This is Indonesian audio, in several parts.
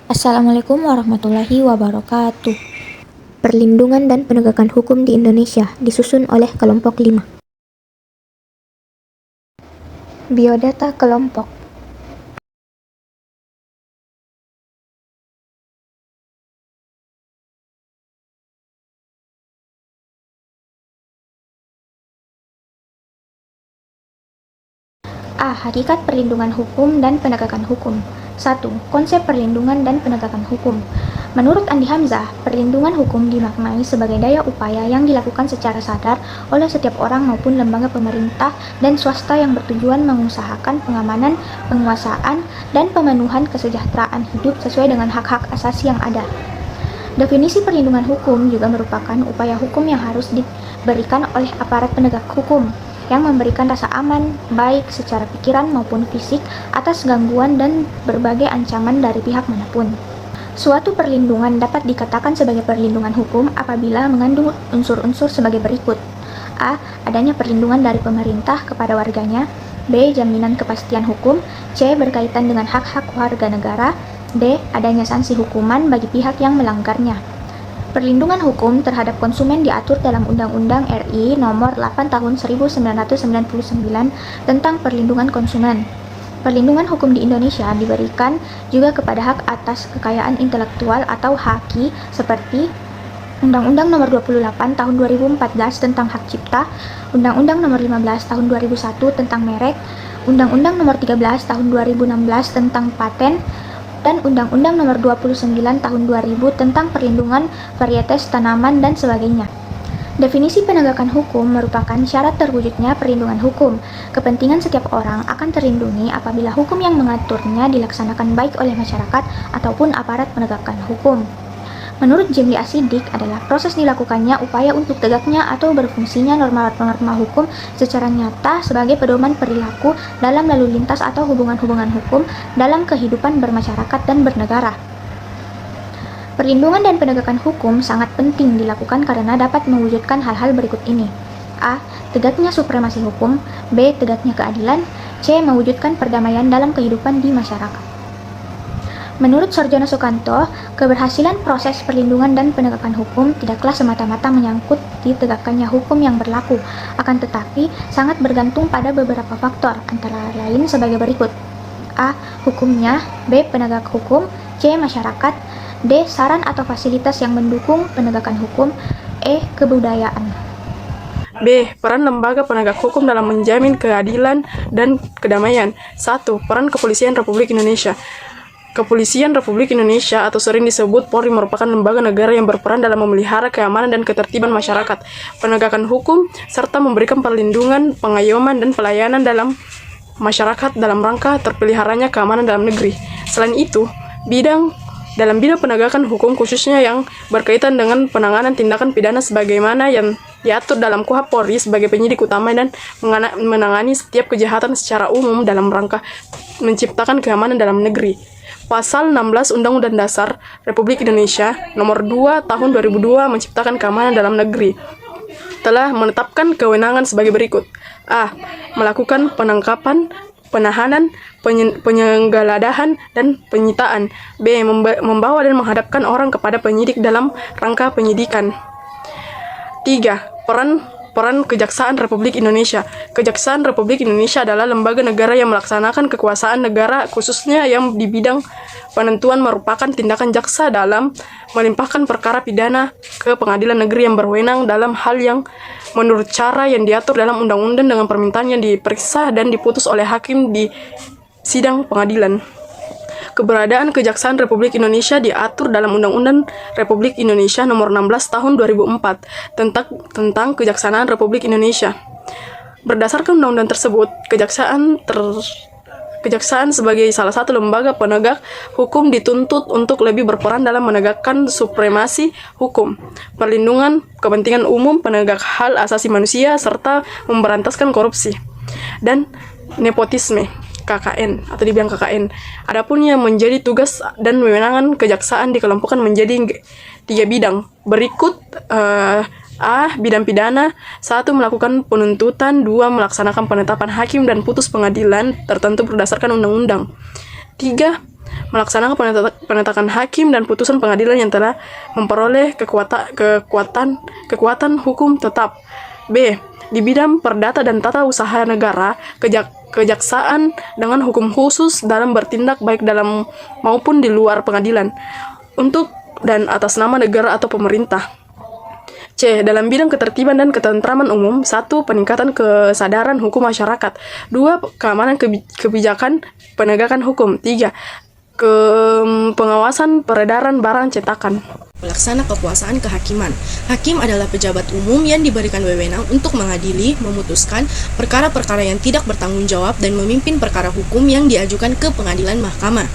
Assalamualaikum warahmatullahi wabarakatuh. Perlindungan dan penegakan hukum di Indonesia disusun oleh kelompok 5. Biodata kelompok. A. Hakikat perlindungan hukum dan penegakan hukum. 1. Konsep perlindungan dan penegakan hukum. Menurut Andi Hamzah, perlindungan hukum dimaknai sebagai daya upaya yang dilakukan secara sadar oleh setiap orang maupun lembaga pemerintah dan swasta yang bertujuan mengusahakan pengamanan, penguasaan, dan pemenuhan kesejahteraan hidup sesuai dengan hak-hak asasi yang ada. Definisi perlindungan hukum juga merupakan upaya hukum yang harus diberikan oleh aparat penegak hukum yang memberikan rasa aman, baik secara pikiran maupun fisik, atas gangguan dan berbagai ancaman dari pihak manapun. Suatu perlindungan dapat dikatakan sebagai perlindungan hukum apabila mengandung unsur-unsur sebagai berikut. A. Adanya perlindungan dari pemerintah kepada warganya. B. Jaminan kepastian hukum. C. Berkaitan dengan hak-hak warga negara. D. Adanya sanksi hukuman bagi pihak yang melanggarnya. Perlindungan hukum terhadap konsumen diatur dalam Undang-Undang RI Nomor 8 Tahun 1999 tentang Perlindungan Konsumen. Perlindungan hukum di Indonesia diberikan juga kepada hak atas kekayaan intelektual atau HAKI seperti Undang-Undang Nomor 28 Tahun 2014 tentang Hak Cipta, Undang-Undang Nomor 15 Tahun 2001 tentang Merek, Undang-Undang Nomor 13 Tahun 2016 tentang Paten, dan Undang-Undang Nomor 29 Tahun 2000 tentang perlindungan varietas tanaman dan sebagainya. Definisi penegakan hukum merupakan syarat terwujudnya perlindungan hukum. Kepentingan setiap orang akan terlindungi apabila hukum yang mengaturnya dilaksanakan baik oleh masyarakat ataupun aparat penegakan hukum. Menurut Jimli Asidik adalah proses dilakukannya upaya untuk tegaknya atau berfungsinya norma-norma hukum secara nyata sebagai pedoman perilaku dalam lalu lintas atau hubungan-hubungan hukum dalam kehidupan bermasyarakat dan bernegara. Perlindungan dan penegakan hukum sangat penting dilakukan karena dapat mewujudkan hal-hal berikut ini. A. Tegaknya supremasi hukum. B. Tegaknya keadilan. C. Mewujudkan perdamaian dalam kehidupan di masyarakat. Menurut Sarjono Sukanto, keberhasilan proses perlindungan dan penegakan hukum tidaklah semata-mata menyangkut ditegakkannya hukum yang berlaku, akan tetapi sangat bergantung pada beberapa faktor, antara lain sebagai berikut. A. Hukumnya. B. Penegak hukum. C. Masyarakat. D. Saran atau fasilitas yang mendukung penegakan hukum. E. Kebudayaan. B. Peran lembaga penegak hukum dalam menjamin keadilan dan kedamaian. 1. Peran Kepolisian Republik Indonesia. Kepolisian Republik Indonesia atau sering disebut Polri merupakan lembaga negara yang berperan dalam memelihara keamanan dan ketertiban masyarakat, penegakan hukum, serta memberikan perlindungan, pengayoman, dan pelayanan dalam masyarakat dalam rangka terpeliharanya keamanan dalam negeri. Selain itu, dalam bidang penegakan hukum khususnya yang berkaitan dengan penanganan tindakan pidana sebagaimana yang diatur dalam KUHP Polri sebagai penyidik utama dan menangani setiap kejahatan secara umum dalam rangka menciptakan keamanan dalam negeri. Pasal 16 Undang-Undang Dasar Republik Indonesia Nomor 2 Tahun 2002 menciptakan keamanan dalam negeri telah menetapkan kewenangan sebagai berikut. A. Melakukan penangkapan, penahanan, penyenggeledahan, dan penyitaan. B. Membawa dan menghadapkan orang kepada penyidik dalam rangka penyidikan. 3. Peran Kejaksaan Republik Indonesia. Kejaksaan Republik Indonesia adalah lembaga negara yang melaksanakan kekuasaan negara khususnya yang di bidang penentuan merupakan tindakan jaksa dalam melimpahkan perkara pidana ke pengadilan negeri yang berwenang dalam hal yang menurut cara yang diatur dalam undang-undang dengan permintaan yang diperiksa dan diputus oleh hakim di sidang pengadilan. Keberadaan Kejaksaan Republik Indonesia diatur dalam Undang-Undang Republik Indonesia Nomor 16 Tahun 2004 tentang Kejaksaan Republik Indonesia. Berdasarkan undang-undang tersebut, Kejaksaan sebagai salah satu lembaga penegak hukum dituntut untuk lebih berperan dalam menegakkan supremasi hukum, perlindungan kepentingan umum, penegak hak asasi manusia, serta memberantaskan korupsi dan nepotisme. KKN atau dibilang KKN. Adapun yang menjadi tugas dan wewenang kejaksaan dikelompokkan menjadi 3 bidang. Berikut A. Bidang pidana. 1. Melakukan penuntutan. 2. Melaksanakan penetapan hakim dan putus pengadilan tertentu berdasarkan undang-undang. 3. melaksanakan penetapan hakim dan putusan pengadilan yang telah memperoleh kekuatan hukum tetap. B. Di bidang perdata dan tata usaha negara, kejaksaan dengan hukum khusus dalam bertindak baik dalam maupun di luar pengadilan untuk dan atas nama negara atau pemerintah. C. Dalam bidang ketertiban dan ketentraman umum, 1. Peningkatan kesadaran hukum masyarakat. 2. Keamanan kebijakan penegakan hukum. 3. Pengawasan peredaran barang cetakan. Pelaksana kekuasaan kehakiman. Hakim adalah pejabat umum yang diberikan wewenang untuk mengadili, memutuskan perkara-perkara yang tidak bertanggung jawab dan memimpin perkara hukum yang diajukan ke pengadilan mahkamah.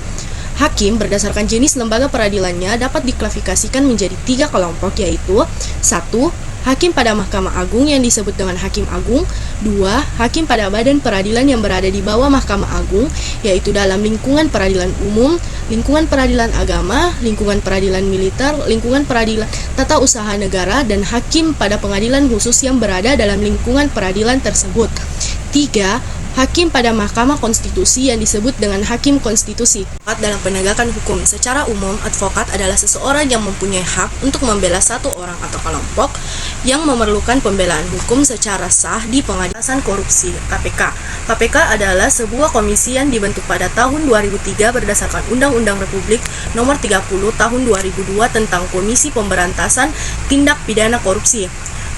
Hakim berdasarkan jenis lembaga peradilannya dapat diklasifikasikan menjadi 3 kelompok, yaitu 1. Hakim pada Mahkamah Agung yang disebut dengan Hakim Agung. 2. Hakim pada badan peradilan yang berada di bawah Mahkamah Agung, yaitu dalam lingkungan peradilan umum, lingkungan peradilan agama, lingkungan peradilan militer, lingkungan peradilan tata usaha negara, dan hakim pada pengadilan khusus yang berada dalam lingkungan peradilan tersebut. 3. Hakim pada Mahkamah Konstitusi yang disebut dengan Hakim Konstitusi. Dalam penegakan hukum, secara umum, advokat adalah seseorang yang mempunyai hak untuk membela satu orang atau kelompok yang memerlukan pembelaan hukum secara sah di Pengadilan Korupsi (KPK). KPK adalah sebuah komisi yang dibentuk pada tahun 2003 berdasarkan Undang-Undang Republik Nomor 30 Tahun 2002 tentang Komisi Pemberantasan Tindak Pidana Korupsi.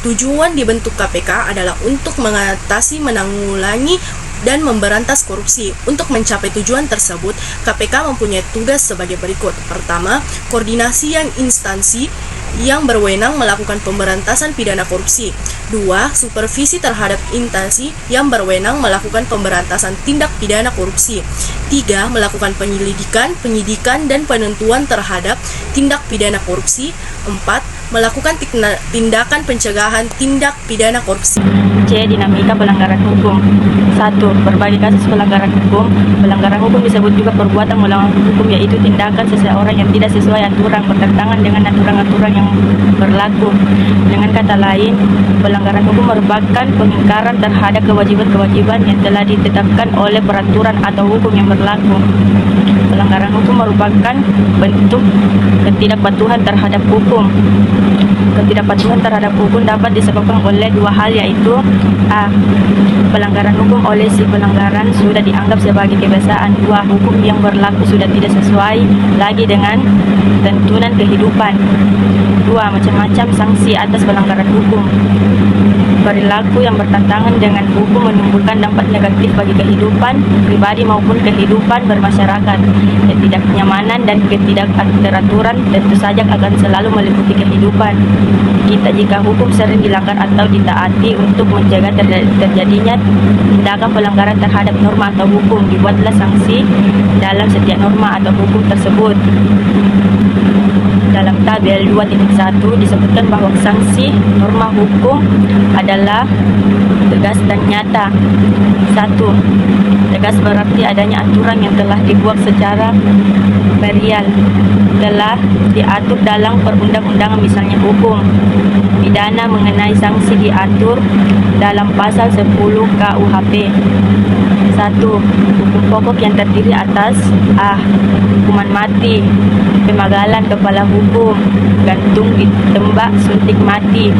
Tujuan dibentuk KPK adalah untuk mengatasi, menanggulangi, dan memberantas korupsi. Untuk mencapai tujuan tersebut, KPK mempunyai tugas sebagai berikut. Pertama, koordinasi yang instansi yang berwenang melakukan pemberantasan pidana korupsi. 2. Supervisi terhadap instansi yang berwenang melakukan pemberantasan tindak pidana korupsi. 3. Melakukan penyidikan, dan penentuan terhadap tindak pidana korupsi. 4. Melakukan tindakan pencegahan tindak pidana korupsi. C. Dinamika pelanggaran hukum. 1. Berbagai kasus pelanggaran hukum. Pelanggaran hukum disebut juga perbuatan melanggar hukum, yaitu tindakan seseorang yang tidak sesuai aturan, bertentangan dengan aturan-aturan yang berlaku. Dengan kata lain, pelanggaran hukum merupakan pengingkaran terhadap kewajiban-kewajiban yang telah ditetapkan oleh peraturan atau hukum yang berlaku. Pelanggaran hukum merupakan bentuk ketidakpatuhan terhadap hukum. Ketidakpatuhan terhadap hukum dapat disebabkan oleh 2 hal, yaitu A. Pelanggaran hukum oleh si pelanggaran sudah dianggap sebagai kebiasaan. 2. Hukum yang berlaku sudah tidak sesuai lagi dengan tuntunan kehidupan. 2. Macam-macam sanksi atas pelanggaran hukum. Perilaku yang bertentangan dengan hukum menimbulkan dampak negatif bagi kehidupan pribadi maupun kehidupan bermasyarakat. Ketidaknyamanan dan ketidakteraturan tentu saja akan selalu meliputi kehidupan kita jika hukum sering dilanggar atau ditaati. Untuk mencegah terjadinya tindakan pelanggaran terhadap norma atau hukum, dibuatlah sanksi dalam setiap norma atau hukum tersebut. Dalam tabel 2.1 disebutkan bahwa sanksi norma hukum adalah tegas dan nyata. 1. Tegas berarti adanya aturan yang telah dibuat secara material, telah diatur dalam perundang-undangan, misalnya hukum pidana mengenai sanksi diatur dalam pasal 10 KUHP. 1. Hukum pokok yang terdiri atas A. Hukuman mati, pemagalan kepala hukum, gantung ditembak, suntik mati,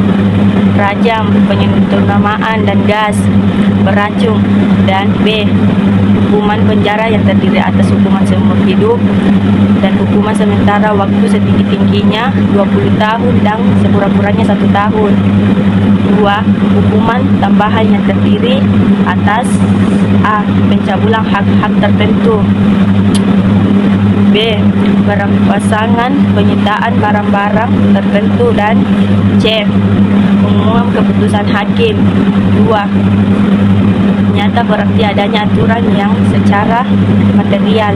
rajam, penyentunamaan dan gas, beracun. Dan B. Hukuman penjara yang terdiri atas hukuman seumur hidup dan hukuman sementara waktu setinggi-tingginya 20 tahun dan sekurang-kurangnya 1 tahun. 2. Hukuman tambahan yang terdiri atas A. Pencabulan hak-hak tertentu, B. Perampasan, penyitaan barang-barang tertentu, dan C. Pengumuman keputusan hakim. 2. Nyata berarti adanya aturan yang secara material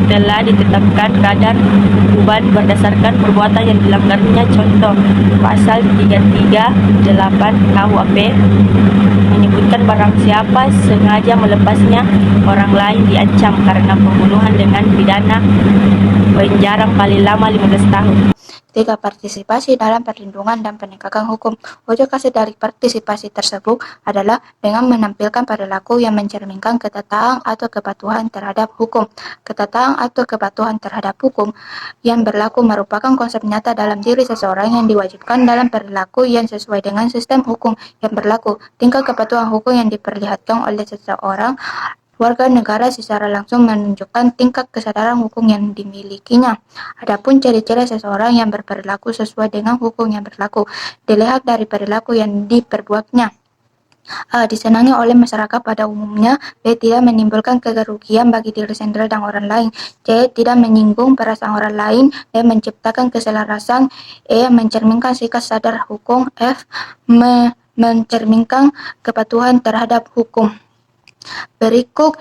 telah ditetapkan kadar beban berdasarkan perbuatan yang dilanggarnya. Contoh, pasal 338 KUHP menyebutkan barang siapa sengaja melepasnya orang lain diancam karena pembunuhan dengan pidana penjara paling lama 15 tahun. 3. Partisipasi dalam perlindungan dan penegakan hukum. Wujud kasih dari partisipasi tersebut adalah dengan menampilkan perilaku yang mencerminkan ketaatan atau kepatuhan terhadap hukum. Ketaatan atau kepatuhan terhadap hukum yang berlaku merupakan konsep nyata dalam diri seseorang yang diwajibkan dalam perilaku yang sesuai dengan sistem hukum yang berlaku. Tingkat kepatuhan hukum yang diperlihatkan oleh seseorang warga negara secara langsung menunjukkan tingkat kesadaran hukum yang dimilikinya. Adapun ciri-ciri seseorang yang berperilaku sesuai dengan hukum yang berlaku dilihat dari perilaku yang diperbuatnya. A. Disenangi oleh masyarakat pada umumnya. B. Tidak menimbulkan kerugian bagi diri sendiri dan orang lain. C. Tidak menyinggung perasaan orang lain. D. Menciptakan keselarasan. E. Mencerminkan sikap sadar hukum. F. Mencerminkan kepatuhan terhadap hukum. Berikut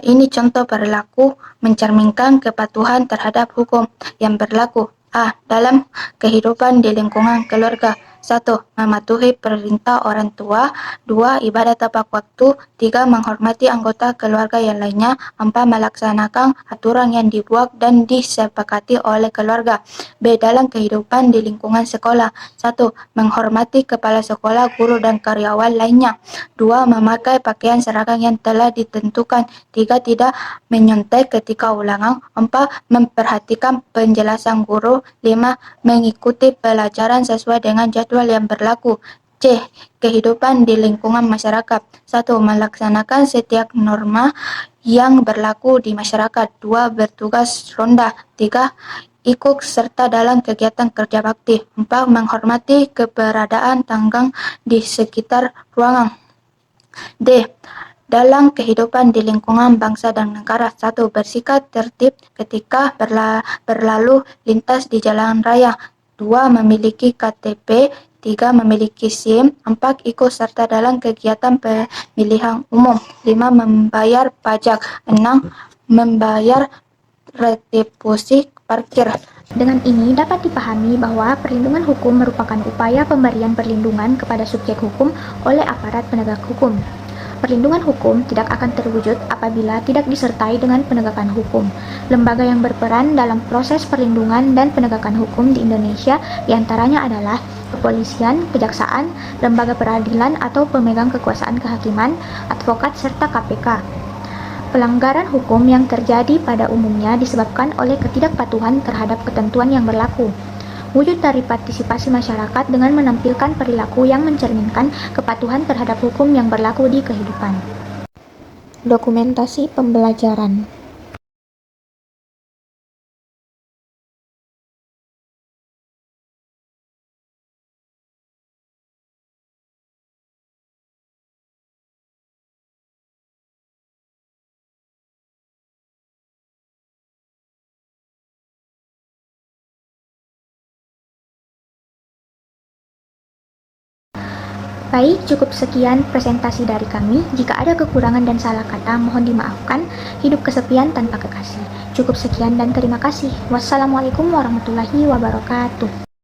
ini contoh perilaku mencerminkan kepatuhan terhadap hukum yang berlaku. A. Dalam kehidupan di lingkungan keluarga. 1. Mematuhi perintah orang tua. 2. Ibadah tepat waktu. 3. Menghormati anggota keluarga yang lainnya. 4. Melaksanakan aturan yang dibuat dan disepakati oleh keluarga. B. Dalam kehidupan di lingkungan sekolah. 1. Menghormati kepala sekolah, guru, dan karyawan lainnya. 2. Memakai pakaian seragam yang telah ditentukan. 3. Tidak menyontek ketika ulangan. 4. Memperhatikan penjelasan guru. 5. Mengikuti pelajaran sesuai dengan jadwal yang berlaku. C. Kehidupan di lingkungan masyarakat. 1. Melaksanakan setiap norma yang berlaku di masyarakat. 2. Bertugas ronda. 3. Ikut serta dalam kegiatan kerja bakti. 4. Menghormati keberadaan tanggang di sekitar ruangan. D. Dalam kehidupan di lingkungan bangsa dan negara. 1. Bersikap tertib ketika berlalu lintas di jalan raya. 2. Memiliki KTP. 3. Memiliki SIM. 4. Ikut serta dalam kegiatan pemilihan umum. 5. Membayar pajak. 6. Membayar retribusi parkir. Dengan ini dapat dipahami bahwa perlindungan hukum merupakan upaya pemberian perlindungan kepada subjek hukum oleh aparat penegak hukum. Perlindungan hukum tidak akan terwujud apabila tidak disertai dengan penegakan hukum. Lembaga yang berperan dalam proses perlindungan dan penegakan hukum di Indonesia diantaranya adalah kepolisian, kejaksaan, lembaga peradilan atau pemegang kekuasaan kehakiman, advokat, serta KPK. Pelanggaran hukum yang terjadi pada umumnya disebabkan oleh ketidakpatuhan terhadap ketentuan yang berlaku. Wujud dari partisipasi masyarakat dengan menampilkan perilaku yang mencerminkan kepatuhan terhadap hukum yang berlaku di kehidupan. Dokumentasi pembelajaran. Baik, cukup sekian presentasi dari kami. Jika ada kekurangan dan salah kata, mohon dimaafkan. Hidup kesepian tanpa kekasih. Cukup sekian dan terima kasih. Wassalamualaikum warahmatullahi wabarakatuh.